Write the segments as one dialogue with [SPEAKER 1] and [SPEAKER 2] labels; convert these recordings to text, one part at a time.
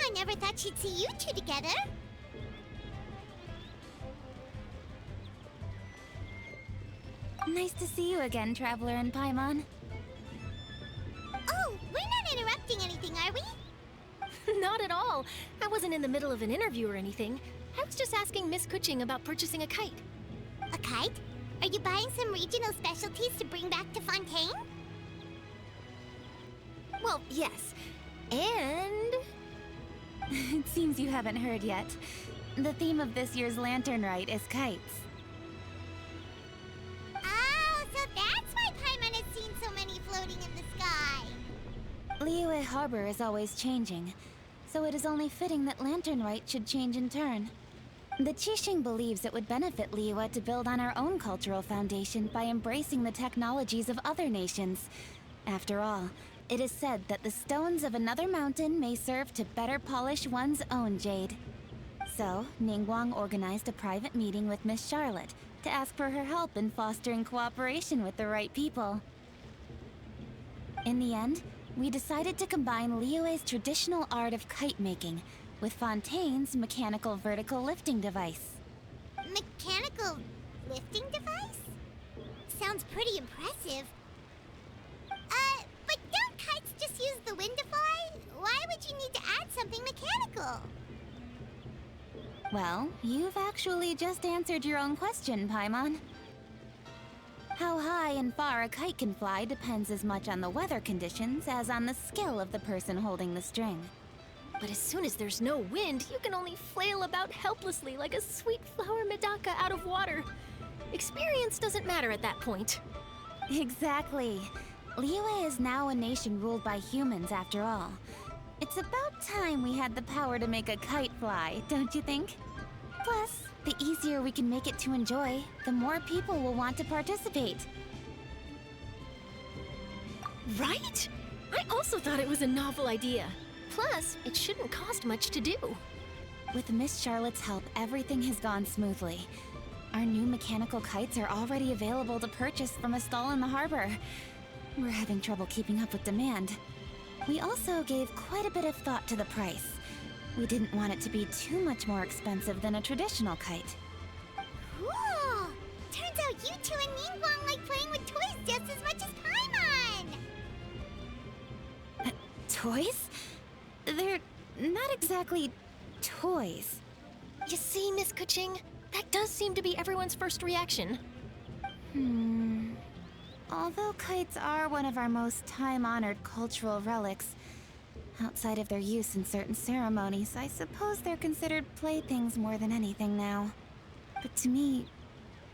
[SPEAKER 1] I never thought she'd see you two together.
[SPEAKER 2] Nice to see you again, Traveler and Paimon.
[SPEAKER 1] Oh, we're not interrupting anything, are we?
[SPEAKER 3] Not at all. I wasn't in the middle of an interview or anything. I was just asking Miss Kuching about purchasing a kite.
[SPEAKER 1] A kite? Are you buying some regional specialties to bring back to Fontaine?
[SPEAKER 3] Well, yes. And...
[SPEAKER 2] It seems you haven't heard yet. The theme of this year's Lantern Rite is kites.
[SPEAKER 1] Oh, so that's why Paimon has seen so many floating in the sky.
[SPEAKER 2] Liyue Harbor is always changing, so it is only fitting that Lantern Rite should change in turn. The Qixing believes it would benefit Liyue to build on our own cultural foundation by embracing the technologies of other nations. After all, it is said that the stones of another mountain may serve to better polish one's own jade. So, Ningguang organized a private meeting with Miss Charlotte to ask for her help in fostering cooperation with the right people. In the end, we decided to combine Liyue's traditional art of kite making with Fontaine's mechanical vertical lifting device.
[SPEAKER 1] Mechanical lifting device? Sounds pretty impressive. But don't kites just use the wind to fly? Why would you need to add something mechanical?
[SPEAKER 2] Well, you've actually just answered your own question, Paimon. How high and far a kite can fly depends as much on the weather conditions as on the skill of the person holding the string.
[SPEAKER 3] But as soon as there's no wind, you can only flail about helplessly like a sweet flower medaka out of water. Experience doesn't matter at that point.
[SPEAKER 2] Exactly. Liyue is now a nation ruled by humans, after all. It's about time we had the power to make a kite fly, don't you think? Plus, the easier we can make it to enjoy, the more people will want to participate.
[SPEAKER 3] Right? I also thought it was a novel idea. Plus, it shouldn't cost much to do.
[SPEAKER 2] With Miss Charlotte's help, everything has gone smoothly. Our new mechanical kites are already available to purchase from a stall in the harbor. We're having trouble keeping up with demand. We also gave quite a bit of thought to the price. We didn't want it to be too much more expensive than a traditional kite.
[SPEAKER 1] Cool! Turns out you two and Ningguang like playing with toys just as much as Paimon!
[SPEAKER 2] Toys? They're not exactly toys.
[SPEAKER 3] You see, Miss Kuching? That does seem to be everyone's first reaction.
[SPEAKER 2] Although kites are one of our most time-honored cultural relics, outside of their use in certain ceremonies, I suppose they're considered playthings more than anything now. But to me,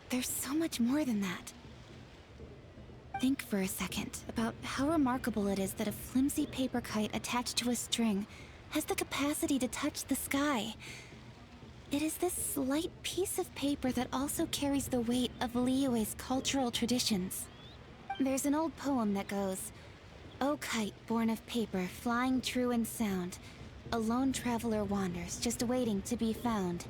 [SPEAKER 2] there's so much more than that. Think for a second about how remarkable it is that a flimsy paper kite attached to a string has the capacity to touch the sky. It is this slight piece of paper that also carries the weight of Liyue's cultural traditions. There's an old poem that goes, "O kite born of paper, flying true and sound, a lone traveler wanders, just waiting to be found."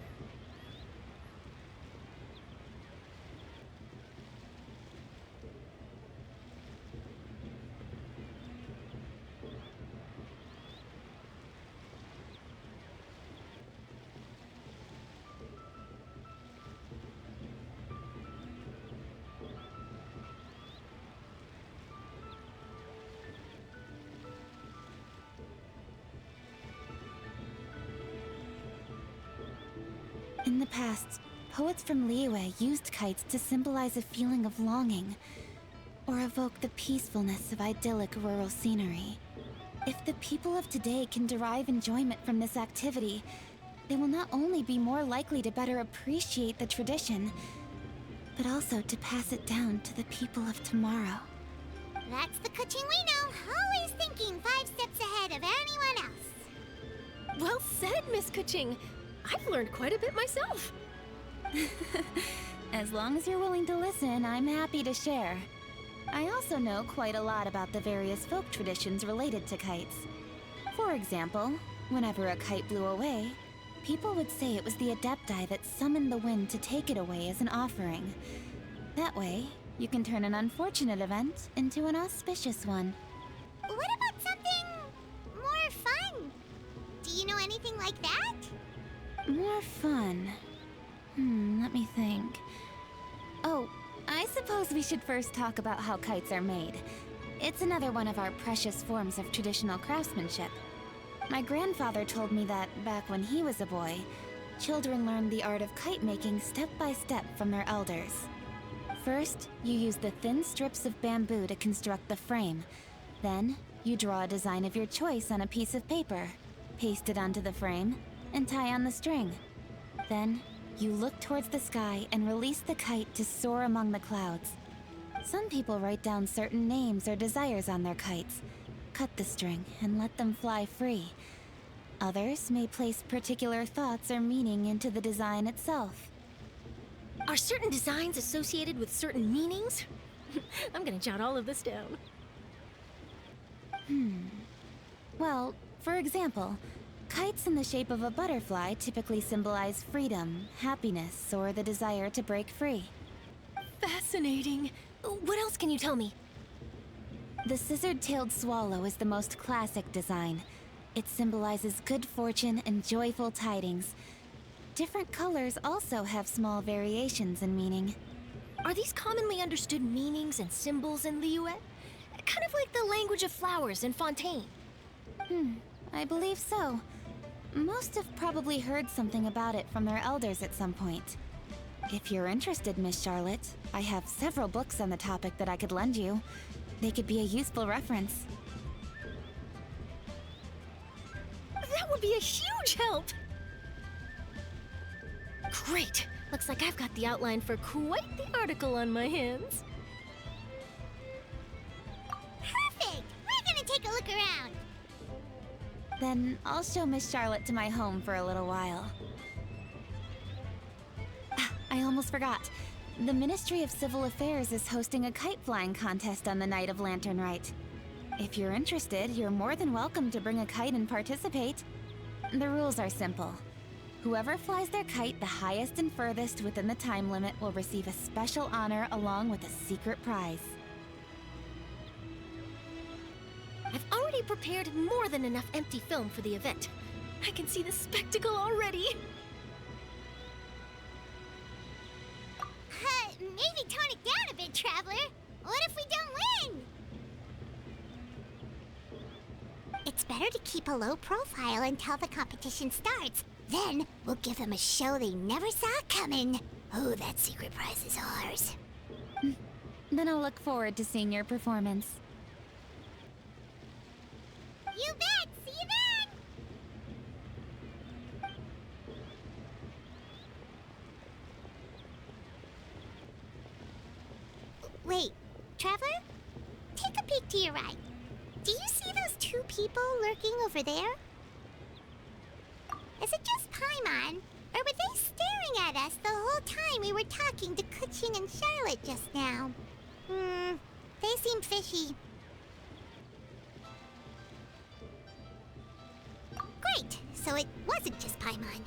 [SPEAKER 2] In the past, poets from Liyue used kites to symbolize a feeling of longing, or evoke the peacefulness of idyllic rural scenery. If the people of today can derive enjoyment from this activity, they will not only be more likely to better appreciate the tradition, but also to pass it down to the people of tomorrow.
[SPEAKER 1] That's the Kuching we know, always thinking 5 steps ahead of anyone else.
[SPEAKER 3] Well said, Miss Kuching. I've learned quite a bit myself.
[SPEAKER 2] As long as you're willing to listen, I'm happy to share. I also know quite a lot about the various folk traditions related to kites. For example, whenever a kite blew away, people would say it was the Adepti that summoned the wind to take it away as an offering. That way, you can turn an unfortunate event into an auspicious one.
[SPEAKER 1] What about something more fun? Do you know anything like that?
[SPEAKER 2] More fun. Let me think. Oh, I suppose we should first talk about how kites are made. It's another one of our precious forms of traditional craftsmanship. My grandfather told me that, back when he was a boy, children learned the art of kite making step by step from their elders. First, you use the thin strips of bamboo to construct the frame. Then, you draw a design of your choice on a piece of paper, paste it onto the frame, and tie on the string. Then, you look towards the sky and release the kite to soar among the clouds. Some people write down certain names or desires on their kites, cut the string, and let them fly free. Others may place particular thoughts or meaning into the design itself.
[SPEAKER 3] Are certain designs associated with certain meanings? I'm gonna jot all of this down.
[SPEAKER 2] Well, for example, kites in the shape of a butterfly typically symbolize freedom, happiness, or the desire to break free.
[SPEAKER 3] Fascinating. What else can you tell me?
[SPEAKER 2] The scissored-tailed swallow is the most classic design. It symbolizes good fortune and joyful tidings. Different colors also have small variations in meaning.
[SPEAKER 3] Are these commonly understood meanings and symbols in Liyue? Kind of like the language of flowers in Fontaine.
[SPEAKER 2] I believe so. Most have probably heard something about it from their elders at some point. If you're interested, Miss Charlotte, I have several books on the topic that I could lend you. They could be a useful reference.
[SPEAKER 3] That would be a huge help! Great! Looks like I've got the outline for quite the article on my hands.
[SPEAKER 1] Perfect! We're gonna take a look around.
[SPEAKER 2] Then I'll show Miss Charlotte to my home for a little while. I almost forgot. The Ministry of Civil Affairs is hosting a kite flying contest on the night of Lantern Rite. If you're interested, you're more than welcome to bring a kite and participate. The rules are simple. Whoever flies their kite the highest and furthest within the time limit will receive a special honor along with a secret prize.
[SPEAKER 3] I've already prepared more than enough empty film for the event. I can see the spectacle already.
[SPEAKER 1] Maybe tone it down a bit, Traveler. What if we don't win? It's better to keep a low profile until the competition starts. Then we'll give them a show they never saw coming. Oh, that secret prize is ours.
[SPEAKER 2] Then I'll look forward to seeing your performance.
[SPEAKER 1] You bet! See you then! Wait, Traveler? Take a peek to your right. Do you see those two people lurking over there? Is it just Paimon? Or were they staring at us the whole time we were talking to Kuching and Charlotte just now? They seem fishy. Great, so it wasn't just Paimon.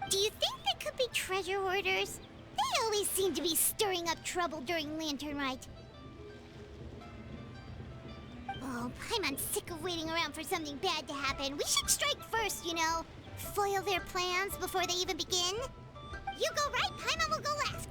[SPEAKER 1] Do you think they could be treasure hoarders? They always seem to be stirring up trouble during Lantern Rite. Oh, Paimon's sick of waiting around for something bad to happen. We should strike first, you know. Foil their plans before they even begin. You go right, Paimon will go left.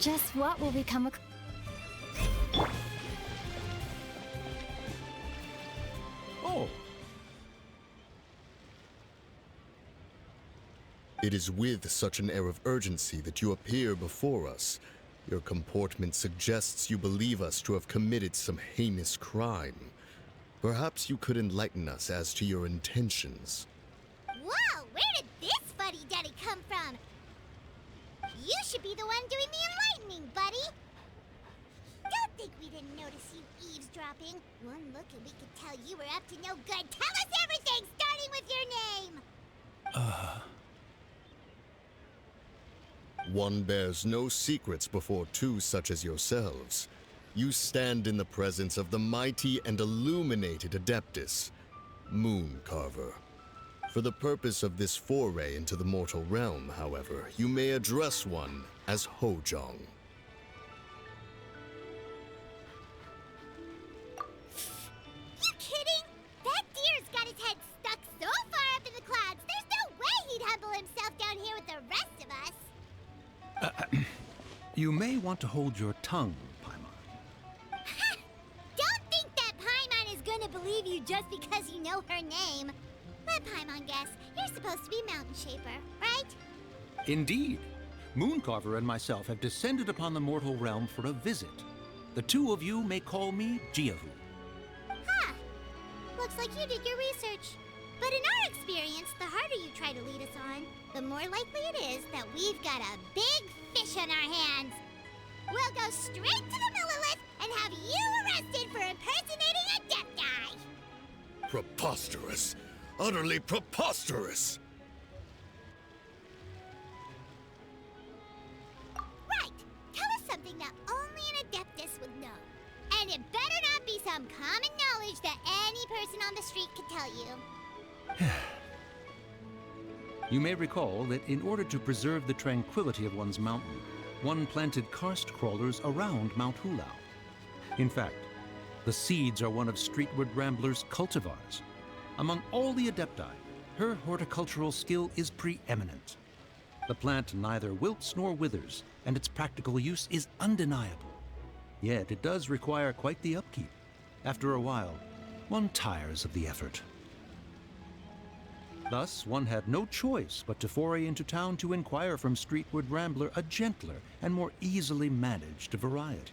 [SPEAKER 2] Just what will become a...
[SPEAKER 4] Oh. It is with such an air of urgency that you appear before us. Your comportment suggests you believe us to have committed some heinous crime. Perhaps you could enlighten us as to your intentions.
[SPEAKER 1] Whoa, where did this fuddy-duddy come from? You should be the one doing the enlightening, buddy. Don't think we didn't notice you eavesdropping. One look and we could tell you were up to no good. Tell us everything, starting with your name.
[SPEAKER 4] One bears no secrets before two such as yourselves. You stand in the presence of the mighty and illuminated Adeptus, Mooncarver. For the purpose of this foray into the mortal realm, however, you may address one as Hojong.
[SPEAKER 1] You kidding? That deer's got his head stuck so far up in the clouds, there's no way he'd humble himself down here with the rest of us.
[SPEAKER 5] You may want to hold your tongue, Paimon.
[SPEAKER 1] Don't think that Paimon is gonna believe you just because you know her name. Let Paimon guess. You're supposed to be Mountain Shaper, right?
[SPEAKER 5] Indeed. Mooncarver and myself have descended upon the mortal realm for a visit. The two of you may call me Jiahu.
[SPEAKER 1] Huh. Looks like you did your research. But in our experience, the harder you try to lead us on, the more likely it is that we've got a big fish on our hands. We'll go straight to the Millilith and have you arrested for impersonating a deaf guy.
[SPEAKER 4] Preposterous! Utterly preposterous!
[SPEAKER 1] Right. Tell us something that only an Adeptus would know. And it better not be some common knowledge that any person on the street could tell you.
[SPEAKER 5] You may recall that in order to preserve the tranquility of one's mountain, one planted karst crawlers around Mount Hulau. In fact, the seeds are one of Streetward Rambler's cultivars. Among all the Adepti, her horticultural skill is preeminent. The plant neither wilts nor withers, and its practical use is undeniable. Yet it does require quite the upkeep. After a while, one tires of the effort. Thus, one had no choice but to foray into town to inquire from Streetward Rambler a gentler and more easily managed variety.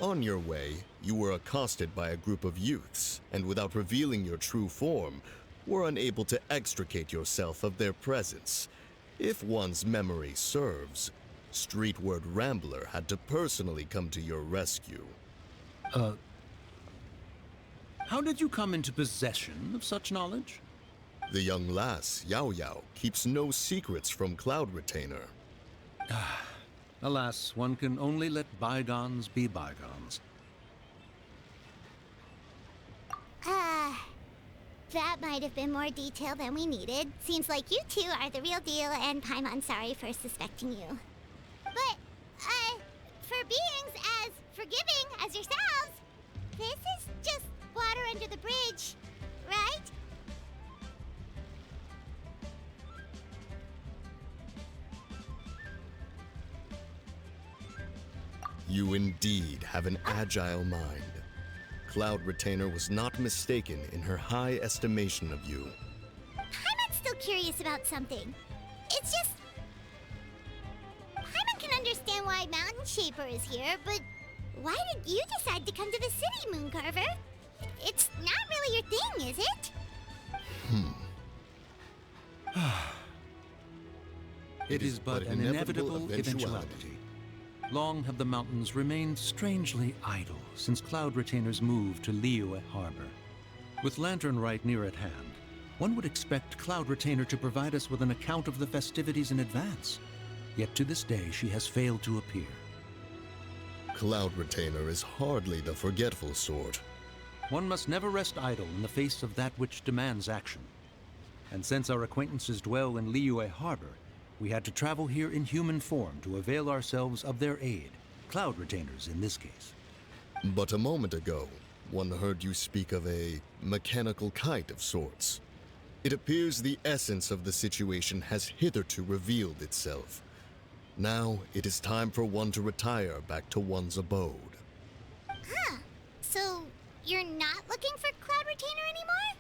[SPEAKER 4] On your way, you were accosted by a group of youths, and without revealing your true form, were unable to extricate yourself of their presence. If one's memory serves, Streetward Rambler had to personally come to your rescue.
[SPEAKER 5] How did you come into possession of such knowledge?
[SPEAKER 4] The young lass, Yao Yao, keeps no secrets from Cloud Retainer.
[SPEAKER 5] Alas, one can only let bygones be bygones.
[SPEAKER 1] That might have been more detail than we needed. Seems like you two are the real deal, and Paimon's sorry for suspecting you. But, for beings as forgiving as yourselves, this is just water under the bridge, right?
[SPEAKER 4] You indeed have an agile mind. Cloud Retainer was not mistaken in her high estimation of you.
[SPEAKER 1] Paimon's still curious about something. It's just... Paimon can understand why Mountain Shaper is here, but why did you decide to come to the city, Mooncarver? It's not really your thing, is it?
[SPEAKER 5] It is but an inevitable eventuality. Long have the mountains remained strangely idle since Cloud Retainer's move to Liyue Harbor. With Lantern Rite near at hand, one would expect Cloud Retainer to provide us with an account of the festivities in advance. Yet to this day, she has failed to appear.
[SPEAKER 4] Cloud Retainer is hardly the forgetful sort.
[SPEAKER 5] One must never rest idle in the face of that which demands action. And since our acquaintances dwell in Liyue Harbor, we had to travel here in human form to avail ourselves of their aid, Cloud Retainers in this case.
[SPEAKER 4] But a moment ago, one heard you speak of a mechanical kite of sorts. It appears the essence of the situation has hitherto revealed itself. Now it is time for one to retire back to one's abode.
[SPEAKER 1] Huh. So, you're not looking for Cloud Retainer anymore?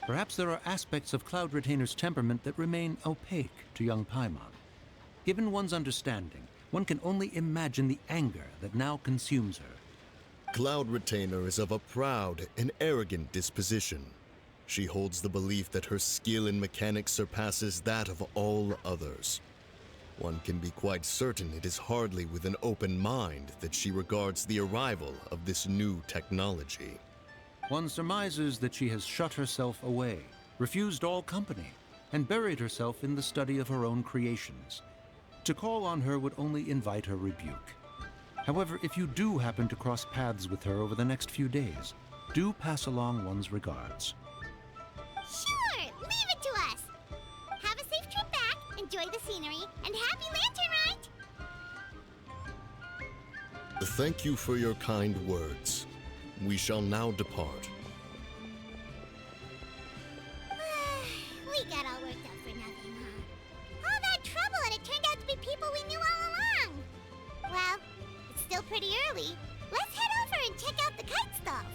[SPEAKER 5] Perhaps there are aspects of Cloud Retainer's temperament that remain opaque to young Paimon. Given one's understanding, one can only imagine the anger that now consumes her.
[SPEAKER 4] Cloud Retainer is of a proud and arrogant disposition. She holds the belief that her skill in mechanics surpasses that of all others. One can be quite certain it is hardly with an open mind that she regards the arrival of this new technology.
[SPEAKER 5] One surmises that she has shut herself away, refused all company, and buried herself in the study of her own creations. To call on her would only invite her rebuke. However, if you do happen to cross paths with her over the next few days, do pass along one's regards.
[SPEAKER 1] Sure, leave it to us. Have a safe trip back, enjoy the scenery, and happy Lantern Rite!
[SPEAKER 4] Thank you for your kind words. We shall now depart.
[SPEAKER 1] We got all worked up for nothing, huh? All that trouble and it turned out to be people we knew all along. Well, it's still pretty early. Let's head over and check out the kite stall.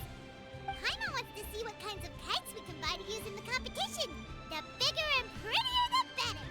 [SPEAKER 1] Paimon wants to see what kinds of kites we can buy to use in the competition. The bigger and prettier, the better.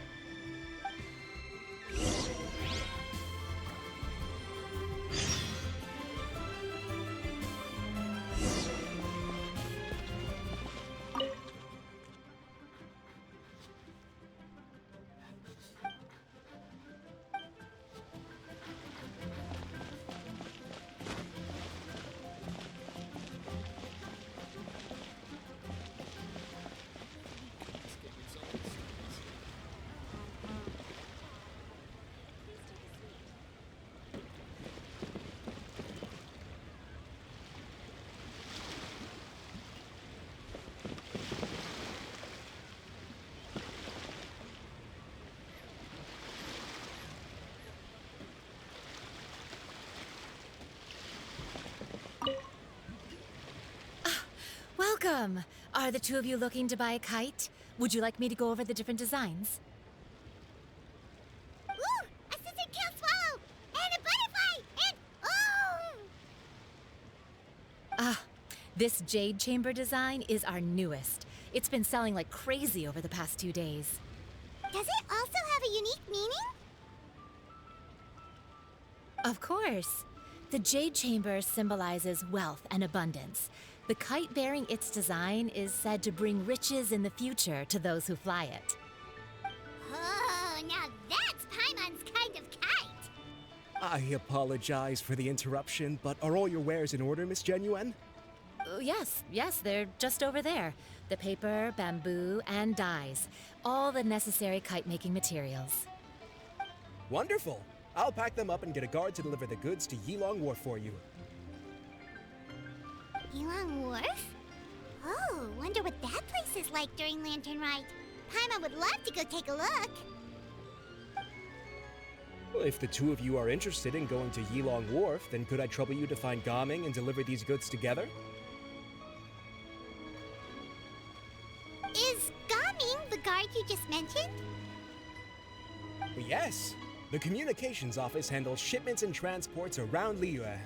[SPEAKER 2] Welcome! Are the two of you looking to buy a kite? Would you like me to go over the different designs?
[SPEAKER 1] Ooh, a scissor tail swallow! And a butterfly! And oh!
[SPEAKER 2] This jade chamber design is our newest. It's been selling like crazy over the past 2 days.
[SPEAKER 1] Does it also have a unique meaning?
[SPEAKER 2] Of course. The jade chamber symbolizes wealth and abundance. The kite bearing its design is said to bring riches in the future to those who fly it.
[SPEAKER 1] Oh, now that's Paimon's kind of kite!
[SPEAKER 6] I apologize for the interruption, but are all your wares in order, Miss Genuine?
[SPEAKER 2] Yes, they're just over there. The paper, bamboo, and dyes. All the necessary kite-making materials.
[SPEAKER 6] Wonderful! I'll pack them up and get a guard to deliver the goods to Yilong Wharf for you.
[SPEAKER 1] Yilong Wharf? Oh, wonder what that place is like during Lantern Rite. Paimon would love to go take a look.
[SPEAKER 6] Well, if the two of you are interested in going to Yilong Wharf, then could I trouble you to find Gaming and deliver these goods together?
[SPEAKER 1] Is Gaming the guard you just mentioned?
[SPEAKER 6] Well, yes. The communications office handles shipments and transports around Liyue.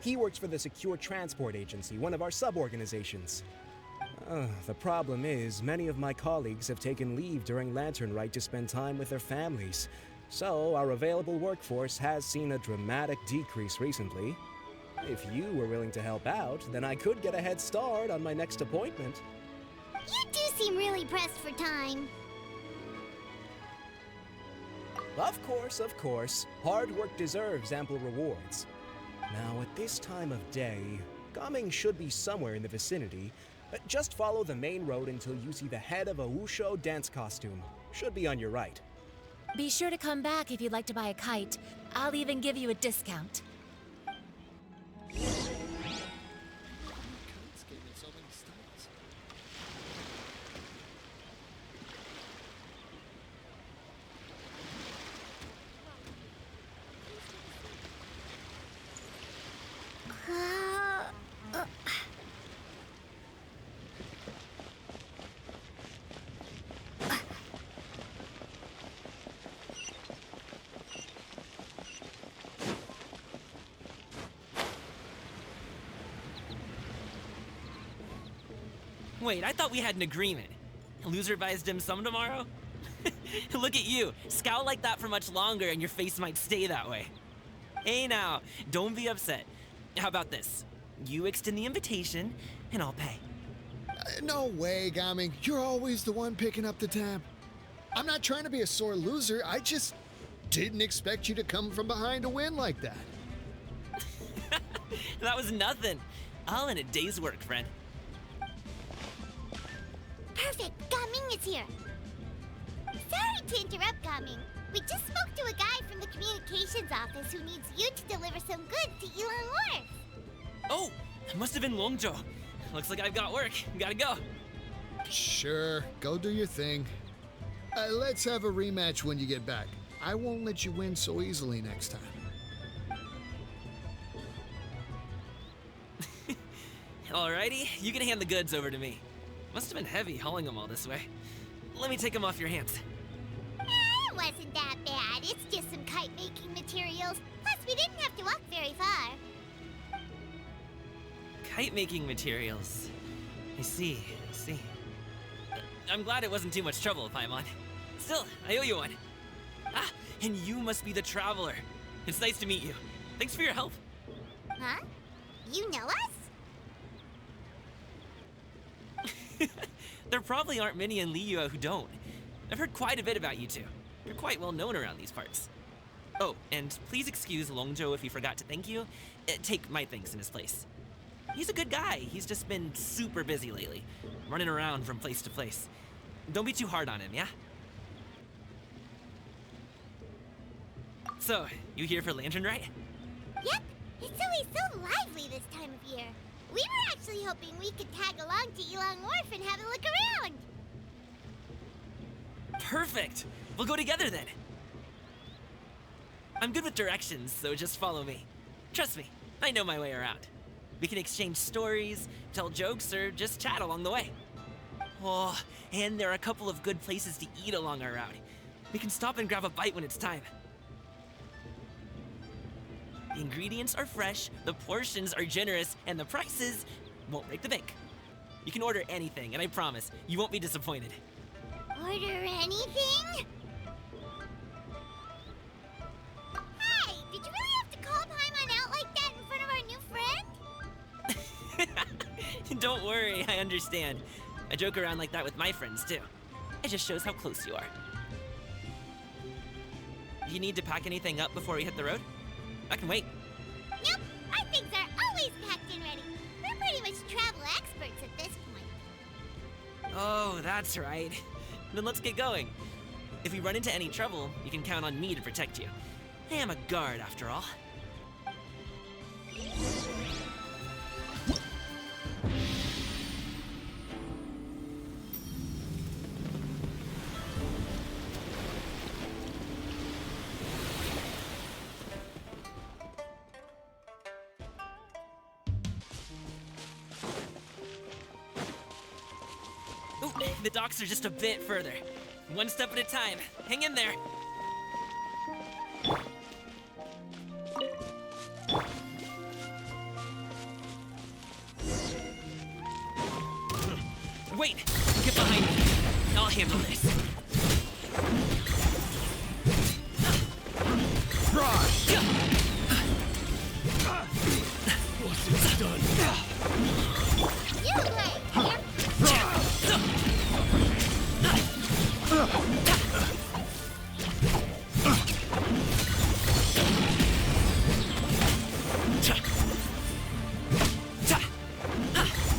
[SPEAKER 6] He works for the Secure Transport Agency, one of our sub-organizations. The problem is, many of my colleagues have taken leave during Lantern Rite to spend time with their families. So, our available workforce has seen a dramatic decrease recently. If you were willing to help out, then I could get a head start on my next appointment.
[SPEAKER 1] You do seem really pressed for time.
[SPEAKER 6] Of course. Hard work deserves ample rewards. Now, at this time of day, Gaming should be somewhere in the vicinity. Just follow the main road until you see the head of a Wushu dance costume. Should be on your right.
[SPEAKER 2] Be sure to come back if you'd like to buy a kite. I'll even give you a discount.
[SPEAKER 7] Wait, I thought we had an agreement. Loser buys dim sum tomorrow? Look at you. Scowl like that for much longer and your face might stay that way. Hey now, don't be upset. How about this? You extend the invitation and I'll pay.
[SPEAKER 8] No way, Gaming. You're always the one picking up the tab. I'm not trying to be a sore loser. I just didn't expect you to come from behind to win like that.
[SPEAKER 7] That was nothing. All in a day's work, friend.
[SPEAKER 1] Perfect! Gaming is here! Sorry to interrupt, Gaming, We just spoke to a guy from the communications office who needs you to deliver some goods to Elon Wharf.
[SPEAKER 7] Oh, it must have been Longzhou. Looks like I've got work. Gotta go.
[SPEAKER 8] Sure, go do your thing. Let's have a rematch when you get back. I won't let you win so easily next time.
[SPEAKER 7] Alrighty, you can hand the goods over to me. Must have been heavy hauling them all this way. Let me take them off your hands.
[SPEAKER 1] It wasn't that bad. It's just some kite-making materials. Plus, we didn't have to walk very far.
[SPEAKER 7] Kite-making materials. I see. I'm glad it wasn't too much trouble, Paimon. Still, I owe you one. Ah, and you must be the traveler. It's nice to meet you. Thanks for your help.
[SPEAKER 1] Huh? You know us?
[SPEAKER 7] There probably aren't many in Liyue who don't. I've heard quite a bit about you two. You're quite well known around these parts. Oh, and please excuse Longzhou if he forgot to thank you. Take my thanks in his place. He's a good guy. He's just been super busy lately, running around from place to place. Don't be too hard on him, yeah? So, you here for Lantern Rite?
[SPEAKER 1] Yep. It's always so lively this time of year. We were actually hoping we could tag along to Elon Wharf and have a look around.
[SPEAKER 7] Perfect! We'll go together then. I'm good with directions, so just follow me. Trust me, I know my way around. We can exchange stories, tell jokes, or just chat along the way. Oh, and there are a couple of good places to eat along our route. We can stop and grab a bite when it's time. The ingredients are fresh, the portions are generous, and the prices won't break the bank. You can order anything, and I promise, you won't be disappointed.
[SPEAKER 1] Order anything? Hey, did you really have to call Paimon out like that in front of our new friend?
[SPEAKER 7] Don't worry, I understand. I joke around like that with my friends, too. It just shows how close you are. Do you need to pack anything up before we hit the road? I can wait.
[SPEAKER 1] Nope, our things are always packed and ready. We're pretty much travel experts at this point.
[SPEAKER 7] Oh, that's right. Then let's get going. If we run into any trouble, you can count on me to protect you. I am a guard, after all. Ooh, the docks are just a bit further. One step at a time. Hang in there. Wait! Get behind me. I'll handle this.
[SPEAKER 9] Once it's done.
[SPEAKER 1] You play here.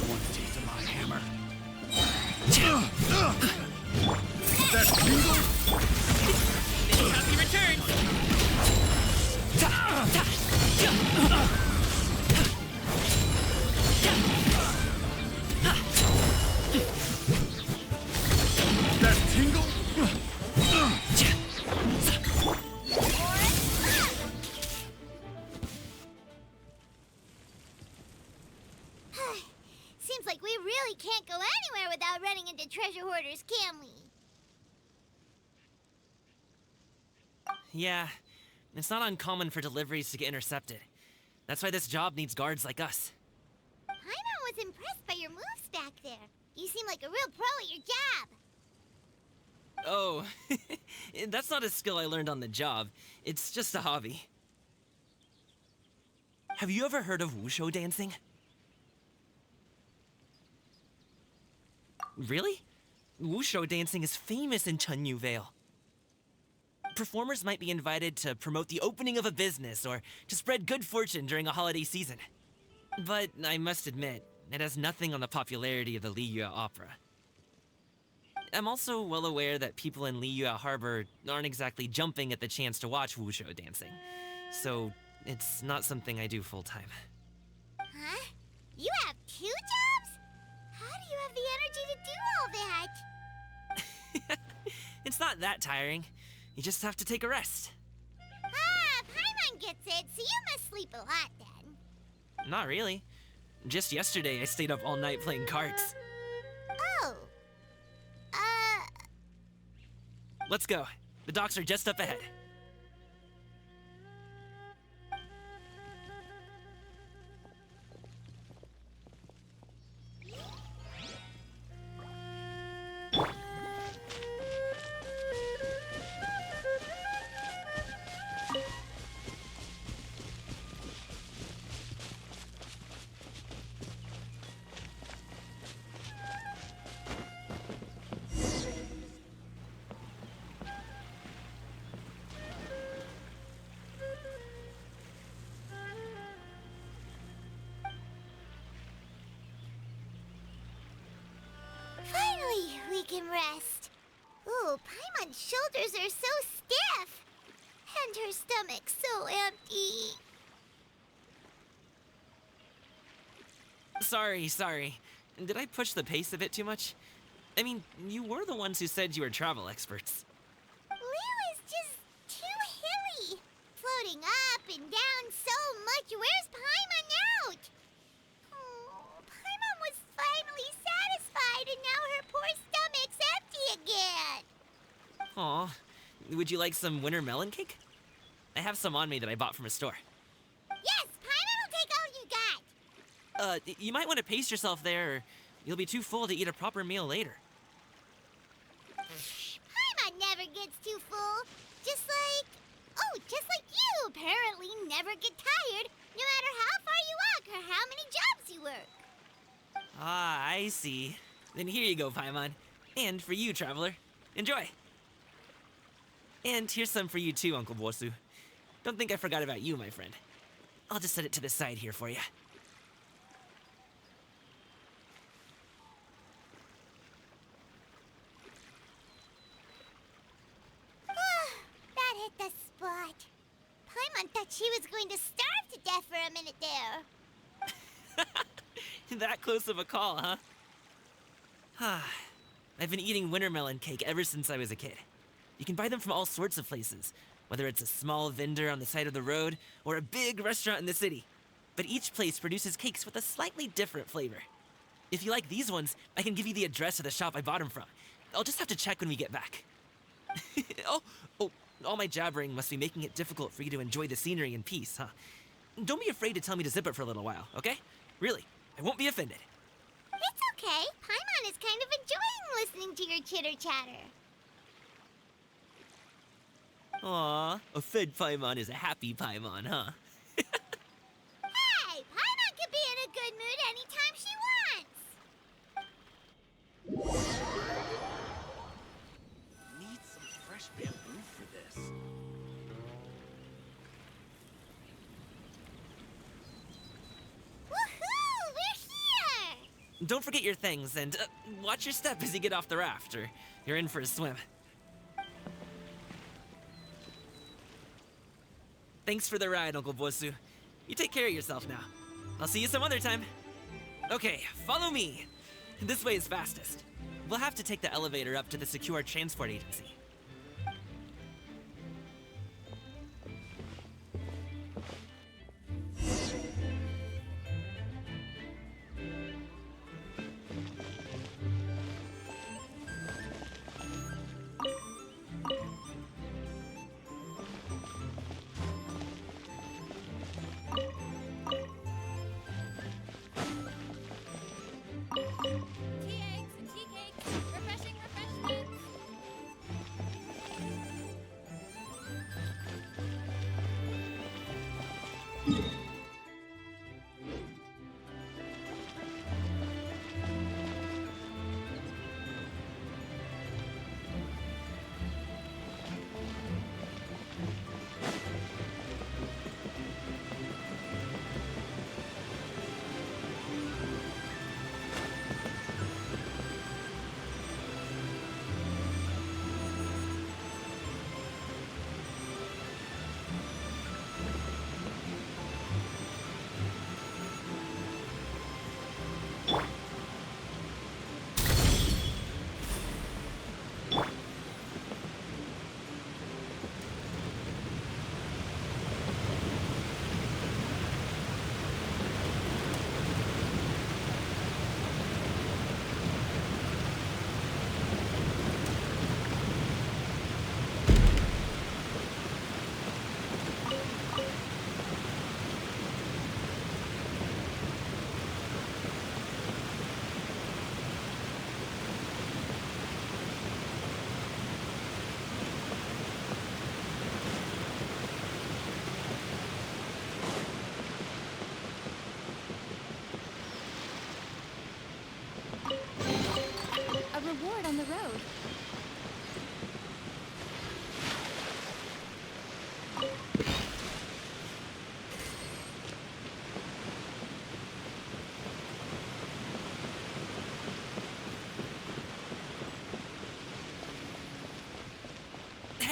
[SPEAKER 9] One taste of my hammer.
[SPEAKER 7] That tingle? Happy return!
[SPEAKER 9] That tingle?
[SPEAKER 1] Seems like we really can't go anywhere without running into treasure hoarders, can we?
[SPEAKER 7] Yeah, it's not uncommon for deliveries to get intercepted. That's why this job needs guards like us.
[SPEAKER 1] Paimon was impressed by your moves back there. You seem like a real pro at your job.
[SPEAKER 7] Oh, that's not a skill I learned on the job. It's just a hobby. Have you ever heard of wushu dancing? Really? Wushu dancing is famous in Chunyu Vale. Performers might be invited to promote the opening of a business or to spread good fortune during a holiday season. But I must admit, it has nothing on the popularity of the Liyue opera. I'm also well aware that people in Liyue Harbor aren't exactly jumping at the chance to watch wushou dancing. So, it's not something I do full-time.
[SPEAKER 1] Huh? You have 2 jobs? How do you have the energy to do all that?
[SPEAKER 7] It's not that tiring. You just have to take a rest.
[SPEAKER 1] Ah, Paimon gets it, so you must sleep a lot then.
[SPEAKER 7] Not really. Just yesterday, I stayed up all night playing cards.
[SPEAKER 1] Oh.
[SPEAKER 7] Let's go. The docks are just up ahead.
[SPEAKER 1] Finally, we can rest. Ooh, Paimon's shoulders are so stiff. And her stomach so empty.
[SPEAKER 7] Sorry. Did I push the pace a bit too much? I mean, you were the ones who said you were travel experts.
[SPEAKER 1] Liu is just too hilly. Floating up and down so much. Where's Paimon out? Oh, Paimon was finally satisfied and now her poor stomach's empty again.
[SPEAKER 7] Aw. Would you like some winter melon cake? I have some on me that I bought from a store.
[SPEAKER 1] Yes, Paimon will take all you got.
[SPEAKER 7] You might want to pace yourself there, or you'll be too full to eat a proper meal later.
[SPEAKER 1] Paimon never gets too full. Just like you apparently never get tired, no matter how far you walk or how many jobs you work.
[SPEAKER 7] Ah, I see. Then here you go, Paimon. And for you, traveler. Enjoy. And here's some for you too, Uncle Bosu. Don't think I forgot about you, my friend. I'll just set it to the side here for you.
[SPEAKER 1] That hit the spot. Paimon thought she was going to starve to death for a minute there.
[SPEAKER 7] That close of a call, huh? I've been eating winter melon cake ever since I was a kid. You can buy them from all sorts of places, whether it's a small vendor on the side of the road or a big restaurant in the city. But each place produces cakes with a slightly different flavor. If you like these ones, I can give you the address of the shop I bought them from. I'll just have to check when we get back. Oh, all my jabbering must be making it difficult for you to enjoy the scenery in peace, huh? Don't be afraid to tell me to zip it for a little while, okay? Really, I won't be offended.
[SPEAKER 1] It's okay. Paimon is kind of enjoying listening to your chitter-chatter.
[SPEAKER 7] Aw, a fed Paimon is a happy Paimon, huh?
[SPEAKER 1] Hey, Paimon can be in a good mood anytime she wants.
[SPEAKER 9] Need some fresh bamboo for this.
[SPEAKER 1] Woohoo! We're here!
[SPEAKER 7] Don't forget your things, and watch your step as you get off the raft, or you're in for a swim. Thanks for the ride, Uncle Bosu. You take care of yourself now. I'll see you some other time. Okay, follow me. This way is fastest. We'll have to take the elevator up to the secure transport agency.
[SPEAKER 3] Tea eggs and tea cakes. Refreshing refreshments.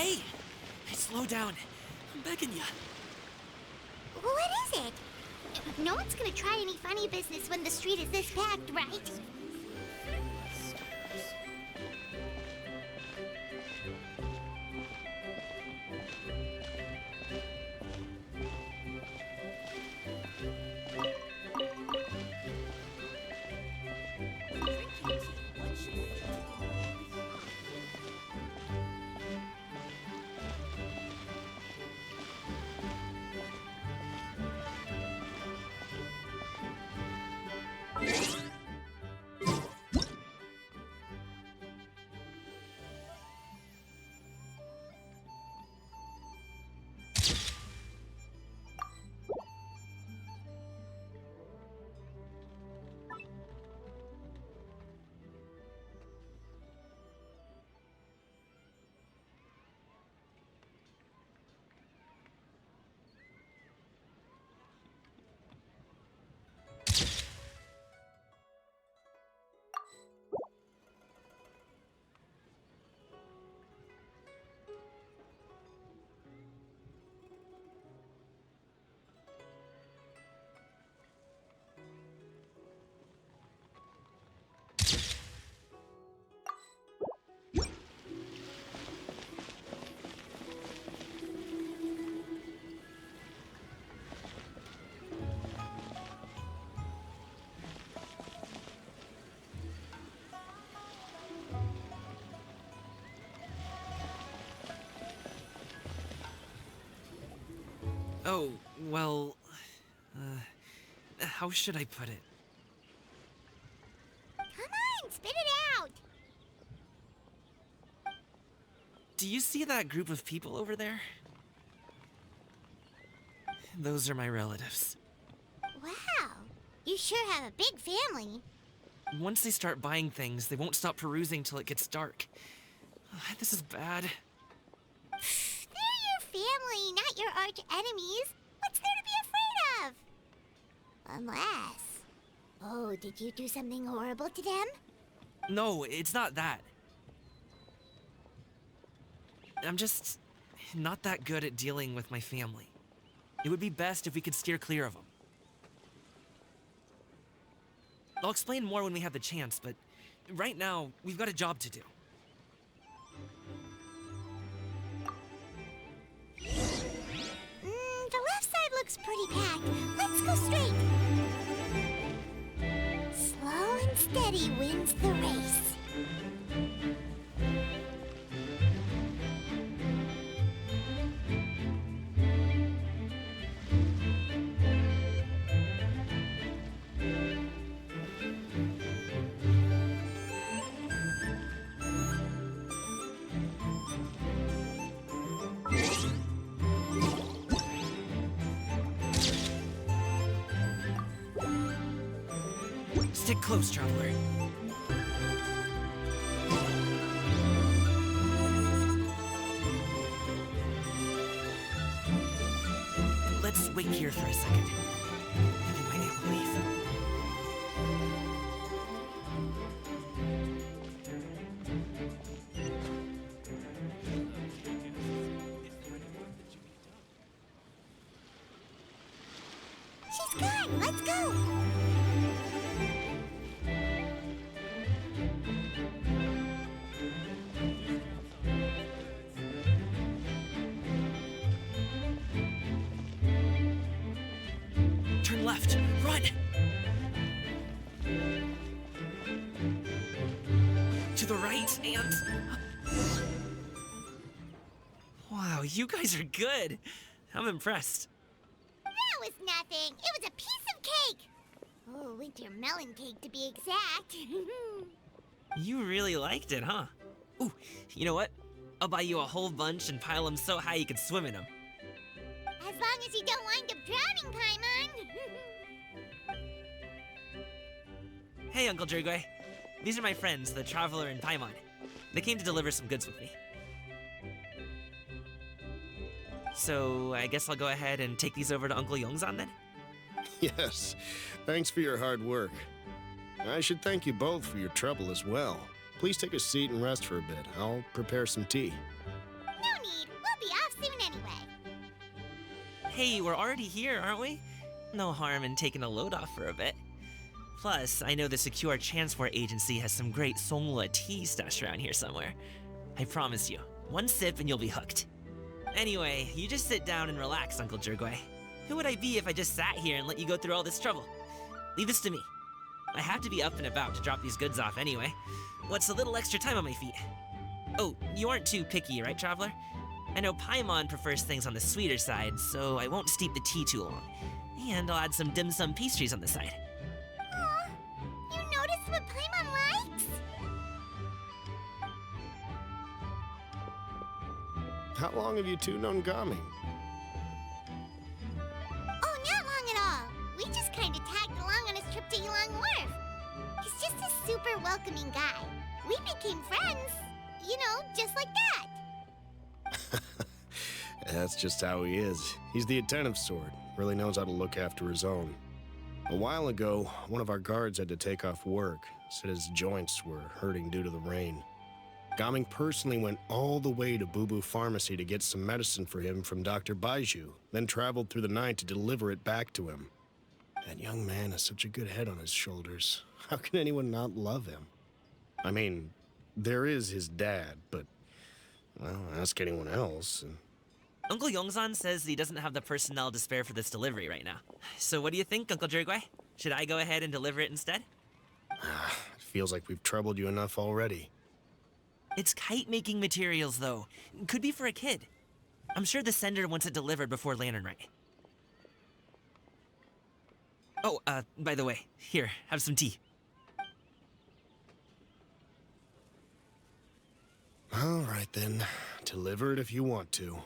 [SPEAKER 7] Hey! Slow down. I'm begging you.
[SPEAKER 1] What is it? No one's gonna try any funny business when the street is this packed, right?
[SPEAKER 7] Oh, well... how should I put it?
[SPEAKER 1] Come on, spit it out!
[SPEAKER 7] Do you see that group of people over there? Those are my relatives.
[SPEAKER 1] Wow, you sure have a big family.
[SPEAKER 7] Once they start buying things, they won't stop perusing till it gets dark. This is bad.
[SPEAKER 1] They're your family, not your arch enemies. What's there to be afraid of? Unless... Oh, did you do something horrible to them?
[SPEAKER 7] No, it's not that. I'm just not that good at dealing with my family. It would be best if we could steer clear of them. I'll explain more when we have the chance, but right now, we've got a job to do.
[SPEAKER 1] The left side looks pretty packed. Let's go straight. Slow and steady wins the race.
[SPEAKER 7] Stick close, traveler. Let's wait here for a second. Maybe my aunt will leave.
[SPEAKER 1] She's gone. Let's go.
[SPEAKER 7] Turn left. Run! To the right, and... Wow, you guys are good. I'm impressed.
[SPEAKER 1] That was nothing. It was a piece of cake. Oh, winter melon cake to be exact.
[SPEAKER 7] You really liked it, huh? Ooh, you know what? I'll buy you a whole bunch and pile them so high you could swim in them.
[SPEAKER 1] As long as you don't wind up drowning, Paimon.
[SPEAKER 7] Hey, Uncle Drigway. These are my friends, the Traveler and Paimon. They came to deliver some goods with me. So, I guess I'll go ahead and take these over to Uncle Yongzan then?
[SPEAKER 10] Yes, thanks for your hard work. I should thank you both for your trouble as well. Please take a seat and rest for a bit. I'll prepare some tea.
[SPEAKER 1] No need.
[SPEAKER 7] Hey, we're already here, aren't we? No harm in taking a load off for a bit. Plus, I know the Secure Transport Agency has some great Songla tea stashed around here somewhere. I promise you, one sip and you'll be hooked. Anyway, you just sit down and relax, Uncle Jergway. Who would I be if I just sat here and let you go through all this trouble? Leave this to me. I have to be up and about to drop these goods off anyway. What's a little extra time on my feet? Oh, you aren't too picky, right, Traveler? I know Paimon prefers things on the sweeter side, so I won't steep the tea too long. And I'll add some dim sum pastries on the side.
[SPEAKER 1] Aw, you noticed what Paimon likes?
[SPEAKER 10] How long have you two known Gaming?
[SPEAKER 1] Oh, not long at all. We just kind of tagged along on his trip to Yulong Wharf. He's just a super welcoming guy. We became friends. You know, just like that.
[SPEAKER 10] That's just how he is. He's the attentive sort. Really knows how to look after his own. A while ago, one of our guards had to take off work. Said his joints were hurting due to the rain. Gaming personally went all the way to Boo Boo Pharmacy to get some medicine for him from Dr. Baiju, then traveled through the night to deliver it back to him. That young man has such a good head on his shoulders. How can anyone not love him? I mean, there is his dad, but, well, ask anyone else.
[SPEAKER 7] Uncle Yongzan says he doesn't have the personnel to spare for this delivery right now. So what do you think, Uncle Jergway? Should I go ahead and deliver it instead?
[SPEAKER 10] It feels like we've troubled you enough already.
[SPEAKER 7] It's kite-making materials, though. Could be for a kid. I'm sure the sender wants it delivered before Lantern Rite. Oh, by the way, here, have some tea.
[SPEAKER 10] All right, then. Deliver it if you want to.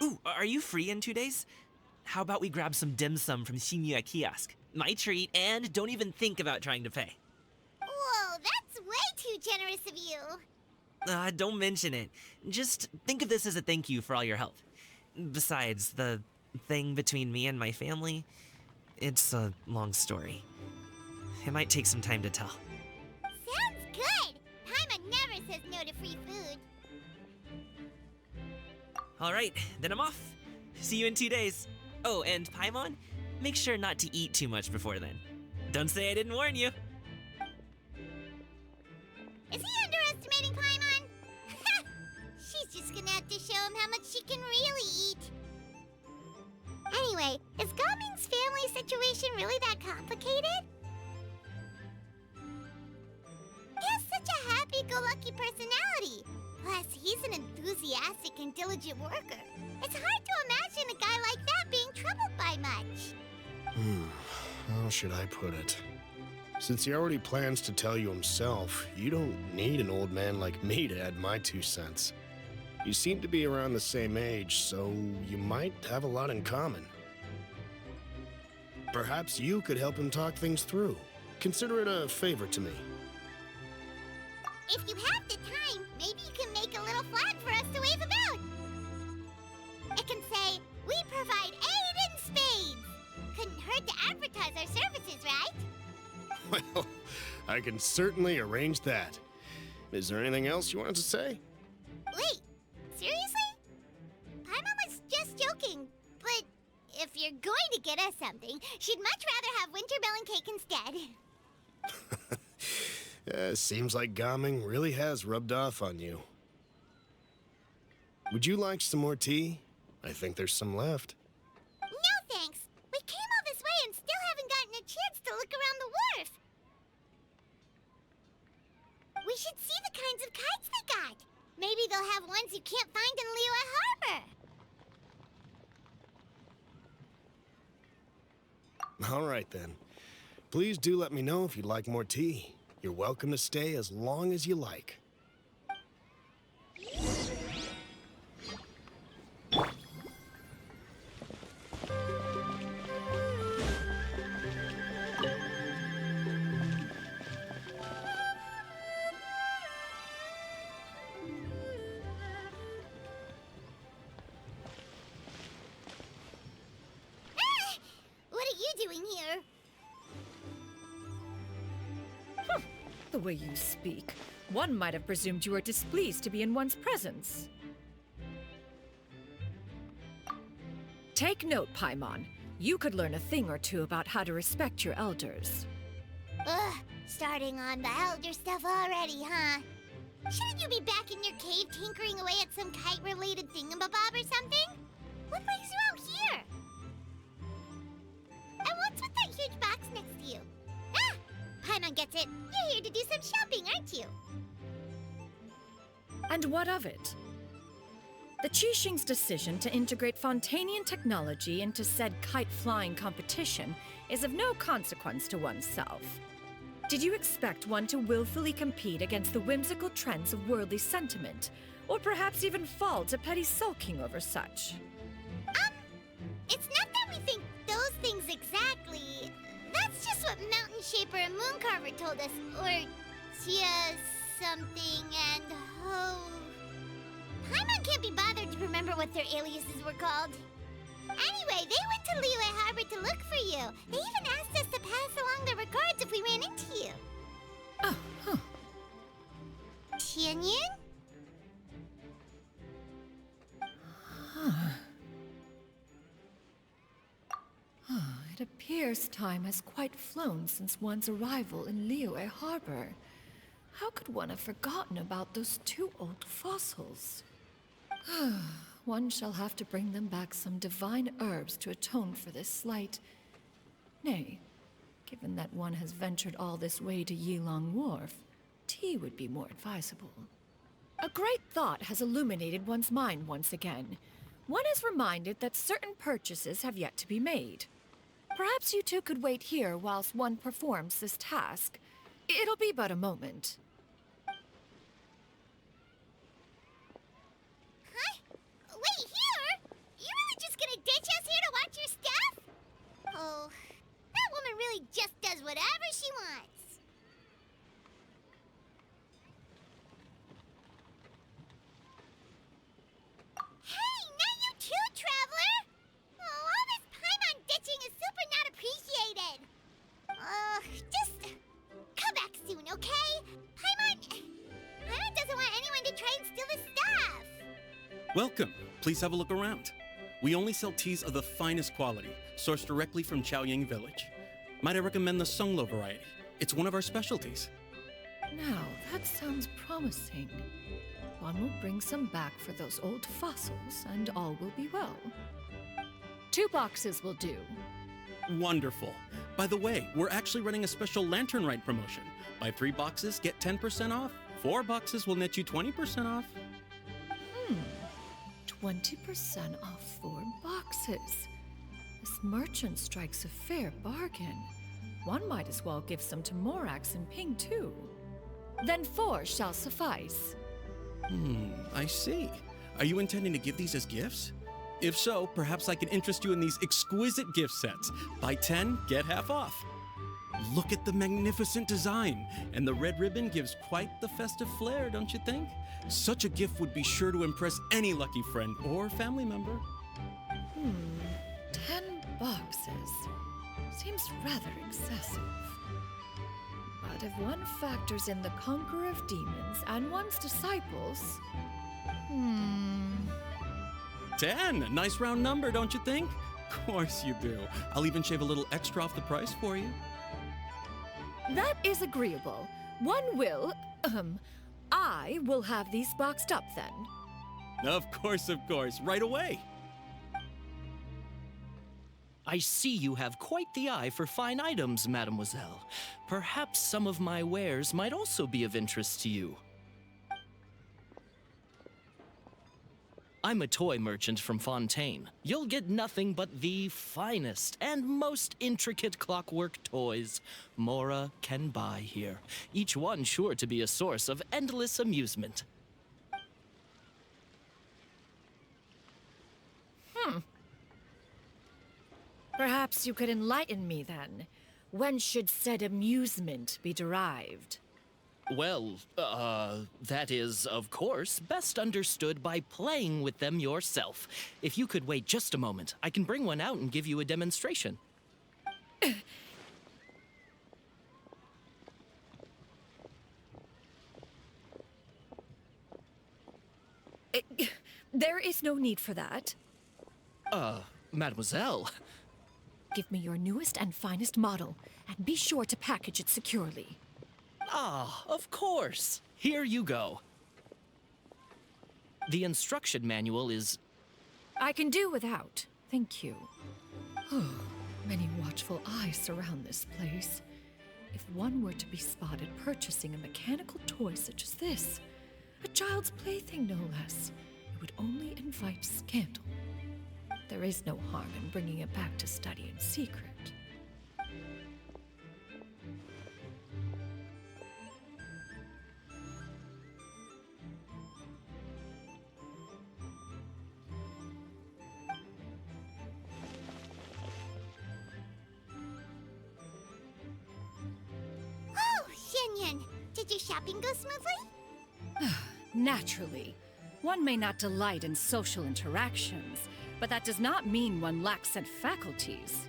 [SPEAKER 7] Ooh, are you free in 2 days? How about we grab some dim sum from Shinya Kiosk? My treat, and don't even think about trying to pay.
[SPEAKER 1] Whoa, that's way too generous of you.
[SPEAKER 7] Don't mention it. Just think of this as a thank you for all your help. Besides, the thing between me and my family, it's a long story. It might take some time to tell.
[SPEAKER 1] Sounds good. Paimon never says no to free food.
[SPEAKER 7] Alright, then I'm off. See you in 2 days. Oh, and Paimon, make sure not to eat too much before then. Don't say I didn't warn you.
[SPEAKER 1] Is he underestimating Paimon? She's just gonna have to show him how much she can really eat. Anyway, is Gaming's family situation really that complicated? He has such a happy-go-lucky personality. Plus, he's an enthusiastic and diligent worker. It's hard to imagine a guy like that being troubled by much.
[SPEAKER 10] How should I put it? Since he already plans to tell you himself, you don't need an old man like me to add my 2 cents. You seem to be around the same age, so you might have a lot in common. Perhaps you could help him talk things through. Consider it a favor to me.
[SPEAKER 1] If you have the time, maybe you can make a little flag for us to wave about. It can say, "We provide aid in spades." Couldn't hurt to advertise our services, right?
[SPEAKER 10] Well, I can certainly arrange that. Is there anything else you wanted to say?
[SPEAKER 1] Wait, seriously? Paimon was just joking, but if you're going to get us something, she'd much rather have winter melon cake instead.
[SPEAKER 10] Seems like Gaming really has rubbed off on you. Would you like some more tea? I think there's some left.
[SPEAKER 1] No thanks. We came all this way and still haven't gotten a chance to look around the wharf. We should see the kinds of kites they got. Maybe they'll have ones you can't find in Liyue Harbor.
[SPEAKER 10] All right, then. Please do let me know if you'd like more tea. You're welcome to stay as long as you like.
[SPEAKER 1] What are you doing here?
[SPEAKER 11] The way you speak, one might have presumed you were displeased to be in one's presence. Take note, Paimon. You could learn a thing or two about how to respect your elders.
[SPEAKER 1] Ugh, starting on the elder stuff already, huh? Shouldn't you be back in your cave tinkering away at some kite-related thingamabob or something? What brings you out here? And what's with that huge box next to you? Ah! Paimon gets it. You're here to do some shopping, aren't you?
[SPEAKER 11] And what of it? The Qixing's decision to integrate Fontanian technology into said kite-flying competition is of no consequence to oneself. Did you expect one to willfully compete against the whimsical trends of worldly sentiment, or perhaps even fall to petty sulking over such?
[SPEAKER 1] It's not that we think those things exactly. That's just what Mountain Shaper and Mooncarver told us, or Tia something and Ho. Paimon can't be bothered to remember what their aliases were called. Anyway, they went to Liyue Harbor to look for you. They even asked us to pass along their regards if we ran into you.
[SPEAKER 11] Oh, huh.
[SPEAKER 1] Tianyin?
[SPEAKER 11] It appears time has quite flown since one's arrival in Liyue Harbor. How could one have forgotten about those two old fossils? One shall have to bring them back some divine herbs to atone for this slight. Nay, given that one has ventured all this way to Yilong Wharf, tea would be more advisable. A great thought has illuminated one's mind once again. One is reminded that certain purchases have yet to be made. Perhaps you two could wait here whilst one performs this task. It'll be but a moment.
[SPEAKER 1] Huh? Wait, here? You really just gonna ditch us here to watch your stuff? Oh, that woman really just does whatever she wants. Hey, not you too, Traveler! Oh, all this Paimon ditching is super not appreciated. Just come back soon, okay? Paimon doesn't want anyone to try and steal his stuff.
[SPEAKER 12] Welcome. Please have a look around. We only sell teas of the finest quality, sourced directly from Chaoying Village. Might I recommend the Songlo variety? It's one of our specialties.
[SPEAKER 11] Now, that sounds promising. One will bring some back for those old fossils, and all will be well. 2 boxes will do.
[SPEAKER 12] Wonderful. By the way, we're actually running a special Lantern Rite promotion. Buy 3 boxes, get 10% off. 4 boxes will net you 20% off.
[SPEAKER 11] 20% off 4 boxes. This merchant strikes a fair bargain. One might as well give some to Morax and Ping, too. Then 4 shall suffice.
[SPEAKER 12] I see. Are you intending to give these as gifts? If so, perhaps I can interest you in these exquisite gift sets. Buy 10, get half off. Look at the magnificent design, and the red ribbon gives quite the festive flair, don't you think? Such a gift would be sure to impress any lucky friend or family member.
[SPEAKER 11] 10 boxes. Seems rather excessive. But if one factors in the conqueror of demons and one's disciples...
[SPEAKER 12] 10! Nice round number, don't you think? Of course you do. I'll even shave a little extra off the price for you.
[SPEAKER 11] That is agreeable. One will... I will have these boxed up then.
[SPEAKER 12] Of course, right away.
[SPEAKER 13] I see you have quite the eye for fine items, mademoiselle. Perhaps some of my wares might also be of interest to you. I'm a toy merchant from Fontaine. You'll get nothing but the finest and most intricate clockwork toys Mora can buy here. Each one sure to be a source of endless amusement.
[SPEAKER 11] Perhaps you could enlighten me then. When should said amusement be derived?
[SPEAKER 13] Well, that is, of course, best understood by playing with them yourself. If you could wait just a moment, I can bring one out and give you a demonstration.
[SPEAKER 11] There is no need for that.
[SPEAKER 13] Mademoiselle.
[SPEAKER 11] Give me your newest and finest model, and be sure to package it securely.
[SPEAKER 13] Ah, of course. Here you go. The instruction manual is...
[SPEAKER 11] I can do without. Thank you. Oh, many watchful eyes surround this place. If one were to be spotted purchasing a mechanical toy such as this, a child's plaything no less, it would only invite scandal. There is no harm in bringing it back to study in secret.
[SPEAKER 1] Oh, Xianyan, did your shopping go smoothly?
[SPEAKER 11] Naturally. One may not delight in social interactions, but that does not mean one lacks said faculties.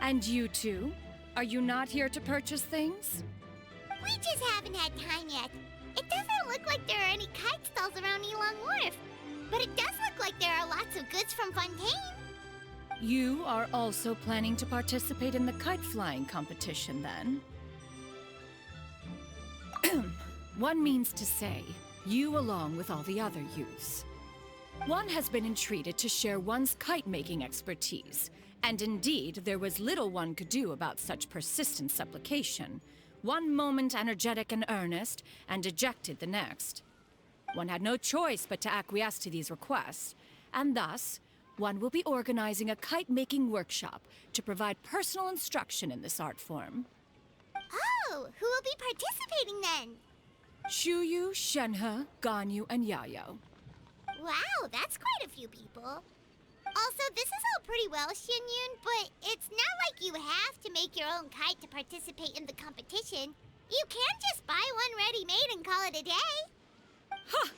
[SPEAKER 11] And you two? Are you not here to purchase things?
[SPEAKER 1] We just haven't had time yet. It doesn't look like there are any kite stalls around Elong Wharf, but it does look like there are lots of goods from Fontaine.
[SPEAKER 11] You are also planning to participate in the kite flying competition, then? One means to say, you along with all the other youths. One has been entreated to share one's kite-making expertise, and indeed, there was little one could do about such persistent supplication. One moment energetic and earnest, and dejected the next. One had no choice but to acquiesce to these requests, and thus, one will be organizing a kite-making workshop to provide personal instruction in this art form.
[SPEAKER 1] Oh, who will be participating then?
[SPEAKER 11] Shuyu, Shenhe, Ganyu, and Yayo.
[SPEAKER 1] Wow, that's quite a few people. Also, this is all pretty well, Xianyun, but it's not like you have to make your own kite to participate in the competition. You can just buy one ready-made and call it a day.
[SPEAKER 11] Ha!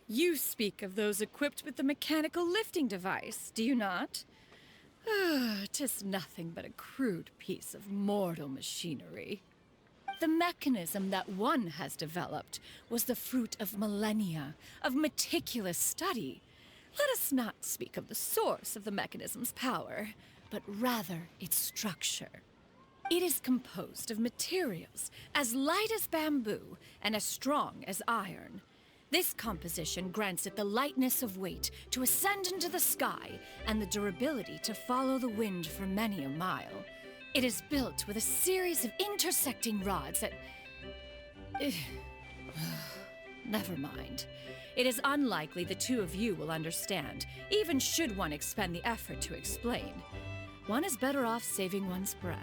[SPEAKER 11] You speak of those equipped with the mechanical lifting device, do you not? Tis nothing but a crude piece of mortal machinery. The mechanism that one has developed was the fruit of millennia of meticulous study. Let us not speak of the source of the mechanism's power, but rather its structure. It is composed of materials as light as bamboo and as strong as iron. This composition grants it the lightness of weight to ascend into the sky and the durability to follow the wind for many a mile. It is built with a series of intersecting rods that... Never mind. It is unlikely the two of you will understand, even should one expend the effort to explain. One is better off saving one's breath.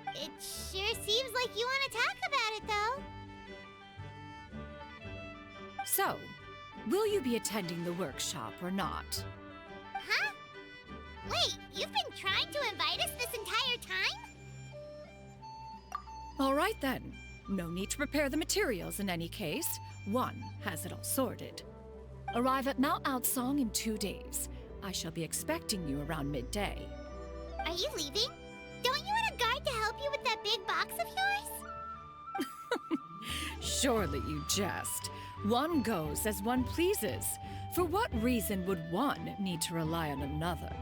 [SPEAKER 1] It sure seems like you want to talk about it, though.
[SPEAKER 11] So, will you be attending the workshop or not?
[SPEAKER 1] Huh? Wait, you've been trying to invite us this entire time?
[SPEAKER 11] All right then. No need to prepare the materials in any case. One has it all sorted. Arrive at Mount Outsong in 2 days. I shall be expecting you around midday.
[SPEAKER 1] Are you leaving? Don't you want a guard to help you with that big box of yours?
[SPEAKER 11] Surely you jest. One goes as one pleases. For what reason would one need to rely on another?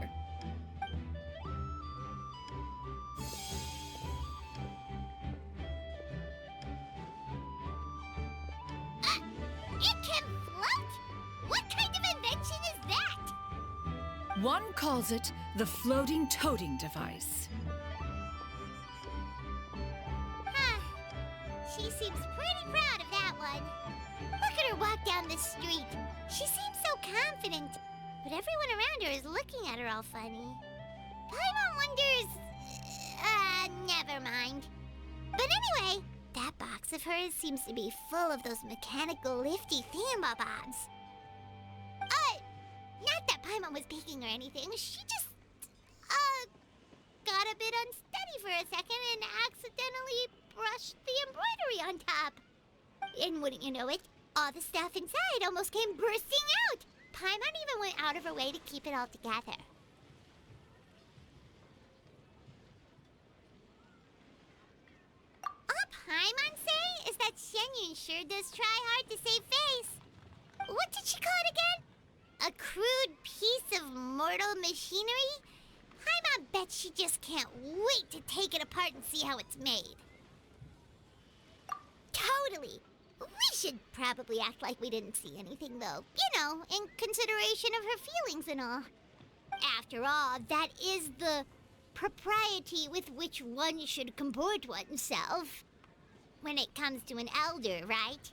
[SPEAKER 1] It can float? What kind of invention is that?
[SPEAKER 11] One calls it the floating toting device.
[SPEAKER 1] Huh. She seems pretty proud of that one. Look at her walk down the street. She seems so confident. But everyone around her is looking at her all funny. Paimon wonders... never mind. But anyway, that box of hers seems to be full of those mechanical lifty thingamabobs. Not that Paimon was peeking or anything. She just, got a bit unsteady for a second and accidentally brushed the embroidery on top. And wouldn't you know it, all the stuff inside almost came bursting out. Paimon even went out of her way to keep it all together. All Paimon say is that Shen Librarian sure does try hard to save face. What did she call it again? A crude piece of mortal machinery? Paimon bet she just can't wait to take it apart and see how it's made. Totally. We should probably act like we didn't see anything, though. You know, in consideration of her feelings and all. After all, that is the propriety with which one should comport oneself when it comes to an elder, right?